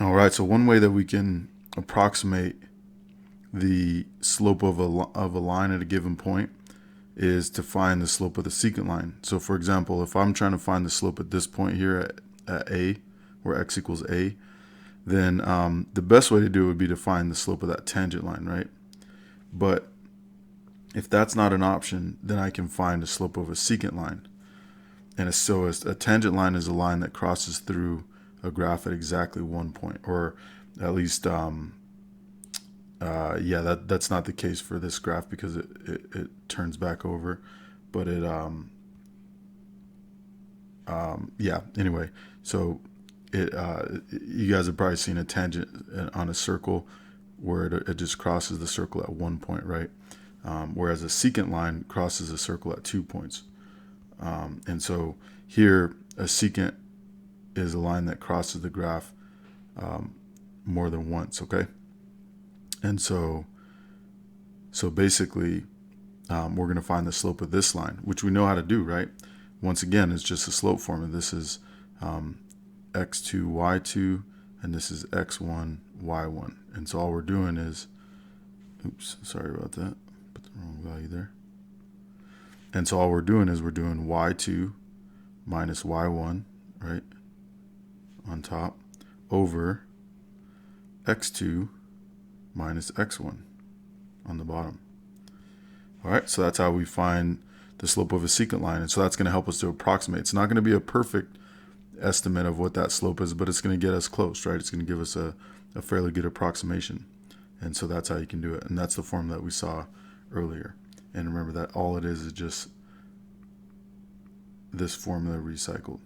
All right, so one way that we can approximate the slope of a line at a given point is to find the slope of the secant line. So for example, if I'm trying to find the slope at this point here at A, where x equals A, then the best way to do it would be to find the slope of that tangent line, right? But if that's not an option, then I can find the slope of a secant line. And a tangent line is a line that crosses through a graph at exactly one point, or at least, that's not the case for this graph because it turns back over, but anyway, so you guys have probably seen a tangent on a circle where it just crosses the circle at one point, right? Whereas a secant line crosses a circle at 2 points. And so here, a secant is a line that crosses the graph more than once, okay? And so basically, we're going to find the slope of this line, which we know how to do, right? Once again, it's just a slope formula. This is x2, y2, and this is x1, y1. And so all we're doing is, oops, sorry about that, put the wrong value there. And so all we're doing is we're doing y2 minus y1, right, on top, over x2 minus x1 on the bottom. All right, so that's how we find the slope of a secant line. And so that's going to help us to approximate. It's not going to be a perfect estimate of what that slope is, but it's going to get us close, right? It's going to give us a fairly good approximation. And so that's how you can do it. And that's the formula that we saw earlier. And remember that all it is just this formula recycled.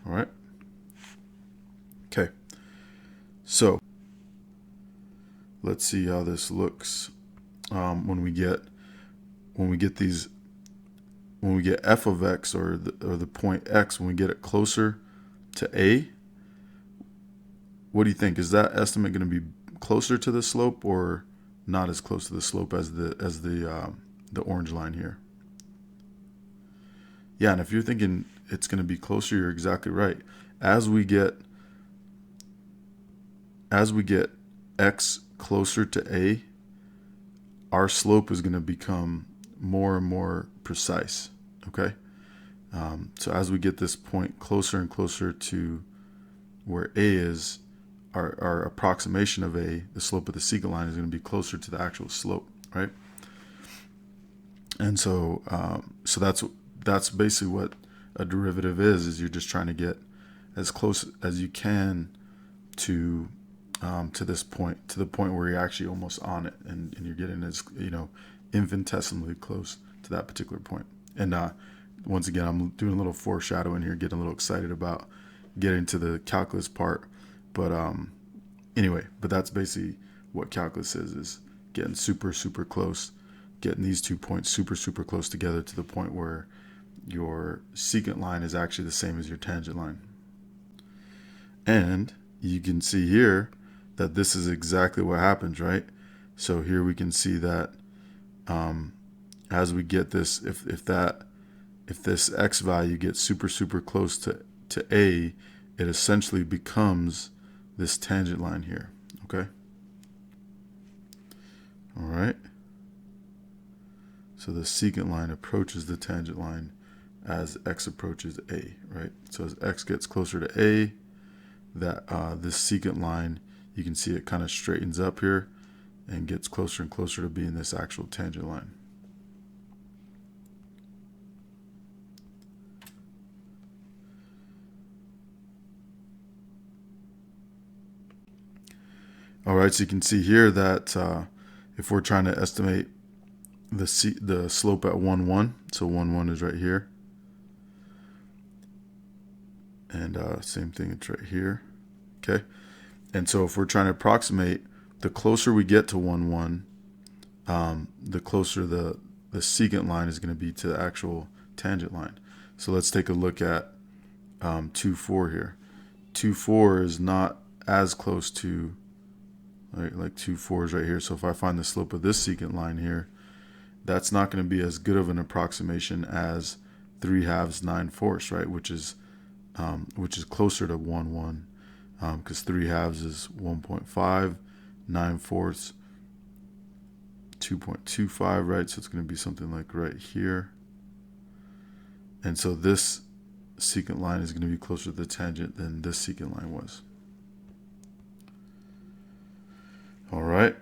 All right. Okay. So let's see how this looks when we get f of x or the point x, when we get it closer to A. What do you think? Is that estimate going to be closer to the slope or not as close to the slope as the orange line here? Yeah, and if you're thinking it's going to be closer, you're exactly right. As we get x closer to A, our slope is going to become more and more precise, okay? So as we get this point closer and closer to where A is, our approximation of A, the slope of the secant line, is going to be closer to the actual slope, right? And so that's basically what a derivative is you're just trying to get as close as you can to this point, to the point where you're actually almost on it, and you're getting as infinitesimally close to that particular point. And once again, I'm doing a little foreshadowing here, getting a little excited about getting to the calculus part. But anyway, but that's basically what calculus is getting super, super close, getting these 2 points super, super close together to the point where your secant line is actually the same as your tangent line. And you can see here that this is exactly what happens, right? So here we can see that as we get this, if this x value gets super, super close to A, it essentially becomes this tangent line here, okay? All right. So the secant line approaches the tangent line as x approaches A, right? So as x gets closer to A, that this secant line, you can see it kind of straightens up here and gets closer and closer to being this actual tangent line. All right, so you can see here that if we're trying to estimate the slope at 1, 1, so 1, 1 is right here. And same thing, it's right here, okay? And so if we're trying to approximate, the closer we get to 1, 1, the closer the secant line is going to be to the actual tangent line. So let's take a look at 2, 4 here. 2, 4 is not as close to, like 2, 4 is right here. So if I find the slope of this secant line here, that's not going to be as good of an approximation as 3/2, 9/4, right? Which is which is closer to 1, 1, because 3/2 is 1.5, 9/4, 2.25, right? So it's going to be something like right here. And so this secant line is going to be closer to the tangent than this secant line was. All right.